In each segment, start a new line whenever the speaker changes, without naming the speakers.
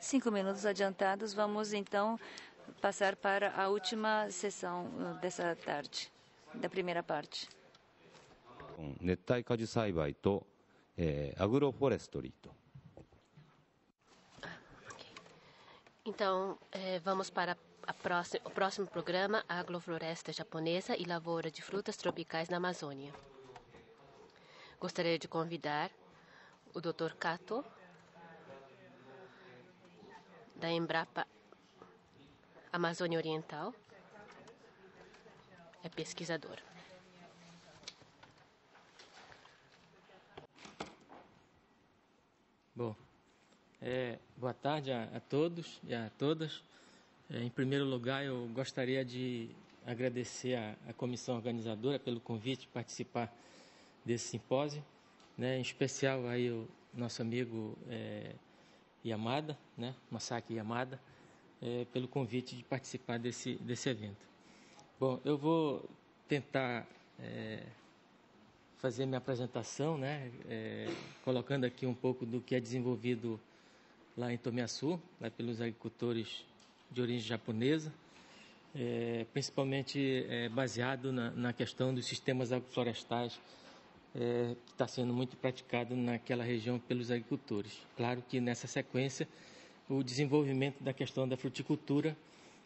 5 minutos adiantados. Vamos, então, passar para a última sessão dessa tarde, da primeira parte.
熱帯果樹栽培と、アグロフォレストリーと。
Então, vamos para o próximo programa, Agrofloresta Japonesa e Lavoura de Frutas Tropicais na Amazônia. Gostaria de convidar o Dr. Kato, da Embrapa Amazônia Oriental, é pesquisador.
Bom, boa tarde a todos e a todas. Em primeiro lugar, eu gostaria de agradecer à comissão organizadora pelo convite de participar desse simpósio, né? Em especial aí o nosso amigo Yamada, né? Masaki Yamada, pelo convite de participar desse evento. Bom, eu vou tentar fazer minha apresentação, né? Colocando aqui um pouco do que é desenvolvido lá em Tomiaçu, lá pelos agricultores de origem japonesa, principalmente baseado na questão dos sistemas agroflorestais, que está sendo muito praticado naquela região pelos agricultores. Claro que nessa sequência o desenvolvimento da questão da fruticultura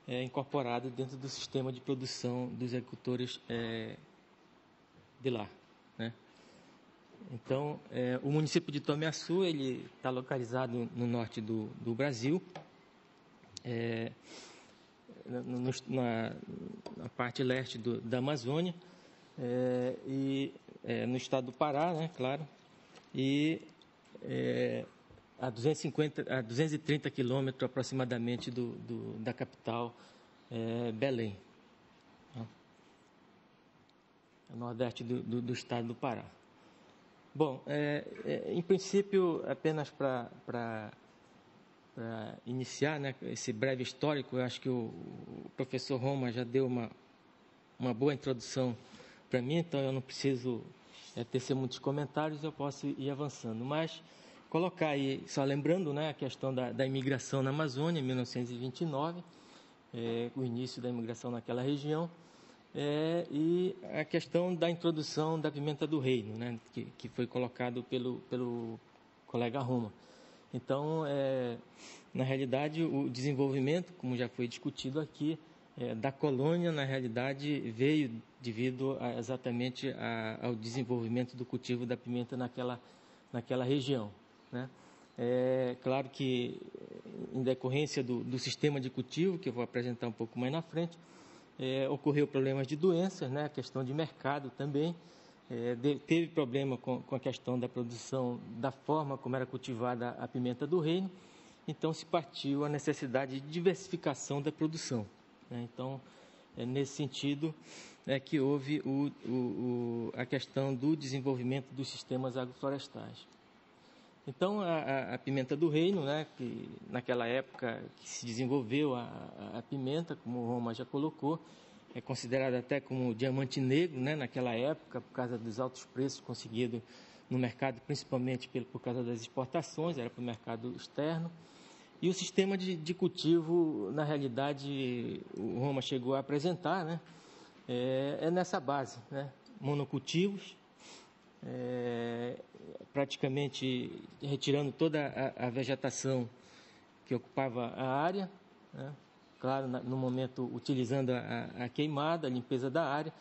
é incorporado dentro do sistema de produção dos agricultores de lá, né? Então, o município de Tomiaçu, ele está localizado no norte do Brasil, na parte leste da Amazônia, e no estado do Pará, né, claro, e a 230 quilômetros aproximadamente da capital, Belém, né, no nordeste do estado do Pará. Bom, em princípio, apenas para iniciar, né, esse breve histórico, eu acho que o professor Roma já deu uma boa introdução para mim, então eu não preciso tecer muitos comentários, eu posso ir avançando. Mas colocar aí, só lembrando, né, a questão da imigração na Amazônia, em 1929, o início da imigração naquela região, e a questão da introdução da pimenta do reino, né, que foi colocado pelo colega Roma. Então, na realidade, o desenvolvimento, como já foi discutido aqui, da colônia, na realidade, veio devido exatamente ao desenvolvimento do cultivo da pimenta naquela região, né? Claro que, em decorrência do sistema de cultivo, que eu vou apresentar um pouco mais na frente, ocorreu problemas de doenças, né? A questão de mercado também, teve problema com a questão da produção, da forma como era cultivada a pimenta do reino, então se partiu a necessidade de diversificação da produção, né? Então, nesse sentido, que houve a questão do desenvolvimento dos sistemas agroflorestais. Então, a pimenta do reino, né, que naquela época que se desenvolveu a pimenta, como o Roma já colocou, é considerada até como diamante negro, né, naquela época, por causa dos altos preços conseguidos no mercado, principalmente por causa das exportações, era para o mercado externo. E o sistema de cultivo, na realidade, o Roma chegou a apresentar, né, nessa base, né, monocultivos, praticamente retirando toda a vegetação que ocupava a área, né? Claro, no momento utilizando a queimada, a limpeza da área,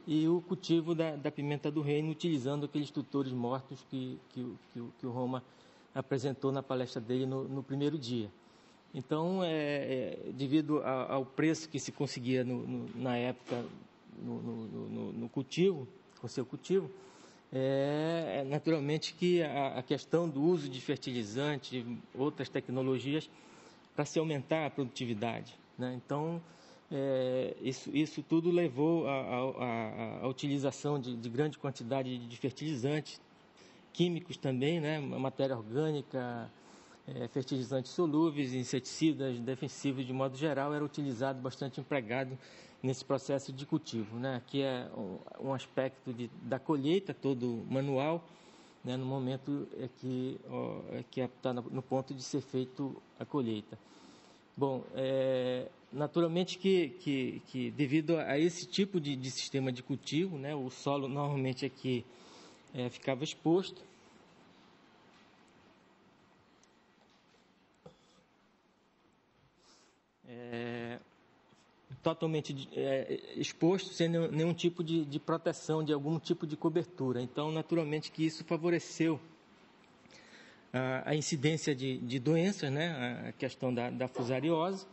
e o cultivo da pimenta do reino, utilizando aqueles tutores mortos que o Roma apresentou na palestra dele no primeiro dia. Então, devido ao preço que se conseguia na época no cultivo, com seu cultivo, naturalmente que a questão do uso de fertilizantes, outras tecnologias, para se aumentar a produtividade, né? Então, isso tudo levou à utilização de grande quantidade de fertilizantes, químicos também, né? Matéria orgânica, fertilizantes solúveis, inseticidas, defensivos de modo geral, era utilizado, bastante empregado nesse processo de cultivo, né? Aqui é um aspecto da colheita, todo manual, né, no momento que está no ponto de ser feito a colheita. Bom, naturalmente que devido a esse tipo de sistema de cultivo, né, o solo normalmente aqui ficava exposto. Totalmente exposto, sem nenhum tipo de proteção, de algum tipo de cobertura. Então, naturalmente que isso favoreceu a incidência de doenças, né? A questão da fusariose,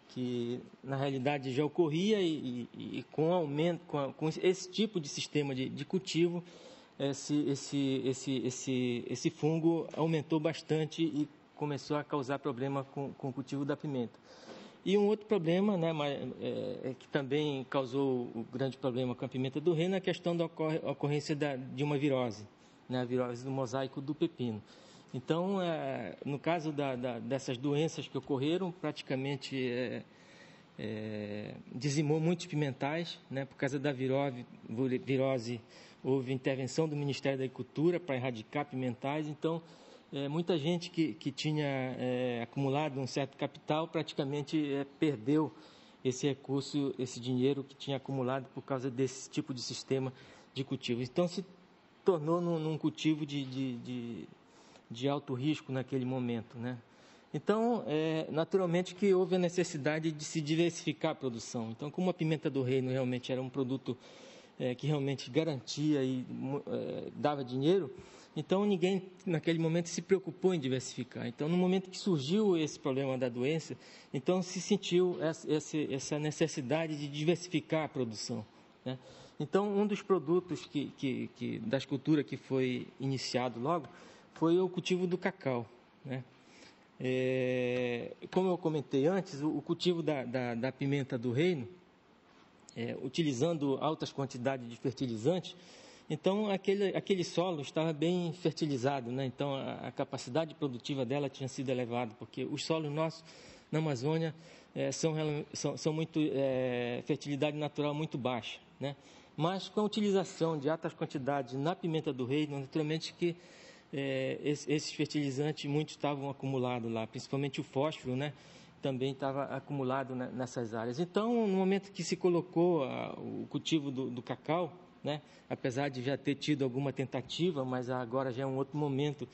que na realidade já ocorria e com o aumento, com esse tipo de sistema de cultivo, esse fungo aumentou bastante e começou a causar problema com o cultivo da pimenta. E um outro problema, né, que também causou o grande problema com a pimenta do reino, é a questão da ocorrência de uma virose, né, a virose do mosaico do pepino. Então, no caso dessas doenças que ocorreram, praticamente dizimou muitos pimentais, né, por causa da virose, houve intervenção do Ministério da Agricultura para erradicar pimentais. Então, muita gente que tinha acumulado um certo capital praticamente perdeu esse recurso, esse dinheiro que tinha acumulado por causa desse tipo de sistema de cultivo. Então, se tornou num cultivo de alto risco naquele momento, né? Então, naturalmente que houve a necessidade de se diversificar a produção. Então, como a pimenta do reino realmente era um produto que realmente garantia e dava dinheiro, então ninguém naquele momento se preocupou em diversificar. Então, no momento que surgiu esse problema da doença, então se sentiu essa necessidade de diversificar a produção, né? Então, um dos produtos das culturas que foi iniciado logo foi o cultivo do cacau, né? Como eu comentei antes, o cultivo da pimenta do reino, utilizando altas quantidades de fertilizantes, então aquele solo estava bem fertilizado, né? Então a capacidade produtiva dela tinha sido elevada, porque os solos nossos na Amazônia são muito fertilidade natural muito baixa, né? Mas com a utilização de altas quantidades na pimenta do reino, naturalmente que esses fertilizantes muitos estavam acumulados lá, principalmente o fósforo, né? Também estava acumulado nessas áreas. Então, no momento que se colocou o cultivo do cacau, né? Apesar de já ter tido alguma tentativa, mas agora já é um outro momento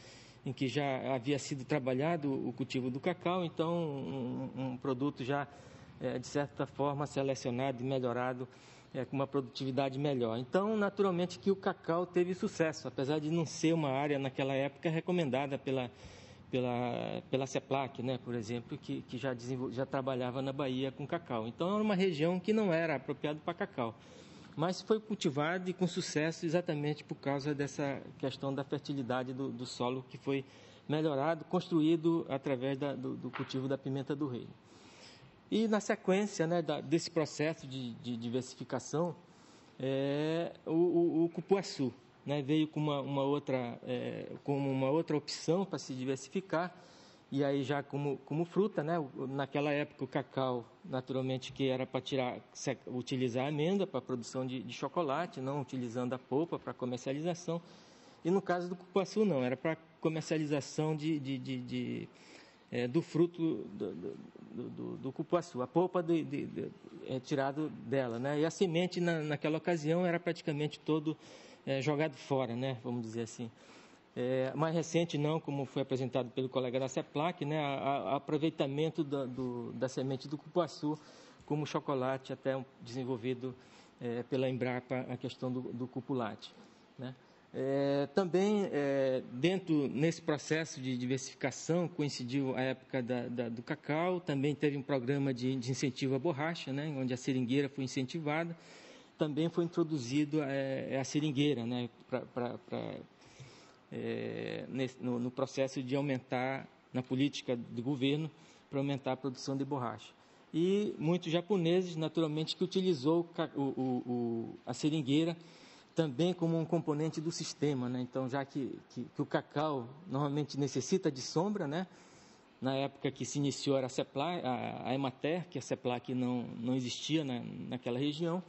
em que já havia sido trabalhado o cultivo do cacau, então um produto já, de certa forma, selecionado e melhorado, com uma produtividade melhor. Então, naturalmente que o cacau teve sucesso, apesar de não ser uma área naquela época recomendada pela CEPLAC, né, por exemplo, que já trabalhava na Bahia com cacau. Então, era uma região que não era apropriada para cacau, mas foi cultivado e com sucesso exatamente por causa dessa questão da fertilidade do solo que foi melhorado, construído através do cultivo da pimenta do reino. E na sequência, né, desse processo de diversificação, o cupuaçu, né, veio com uma outra opção para se diversificar, e aí já como fruta, né, naquela época o cacau, naturalmente que era para utilizar a amêndoa para a produção de chocolate, não utilizando a polpa para comercialização, e no caso do cupuaçu não, era para comercialização do fruto do cupuaçu, a polpa tirado dela, né? E a semente naquela ocasião era praticamente todo jogado fora, né? Vamos dizer assim. Mais recente não, como foi apresentado pelo colega da CEPLAC, né? O aproveitamento da semente do cupuaçu como chocolate, até desenvolvido pela Embrapa, a questão do cupulate, né? Também, nesse processo de diversificação, coincidiu a época do cacau, também teve um programa de incentivo à borracha, né, onde a seringueira foi incentivada, também foi introduzido a seringueira, né, no processo de aumentar, na política do governo, para aumentar a produção de borracha. E muitos japoneses, naturalmente, que utilizou a seringueira também como um componente do sistema, né? Então, já que o cacau normalmente necessita de sombra, né? Na época que se iniciou era a Emater, que a CEPLAC não existia naquela região,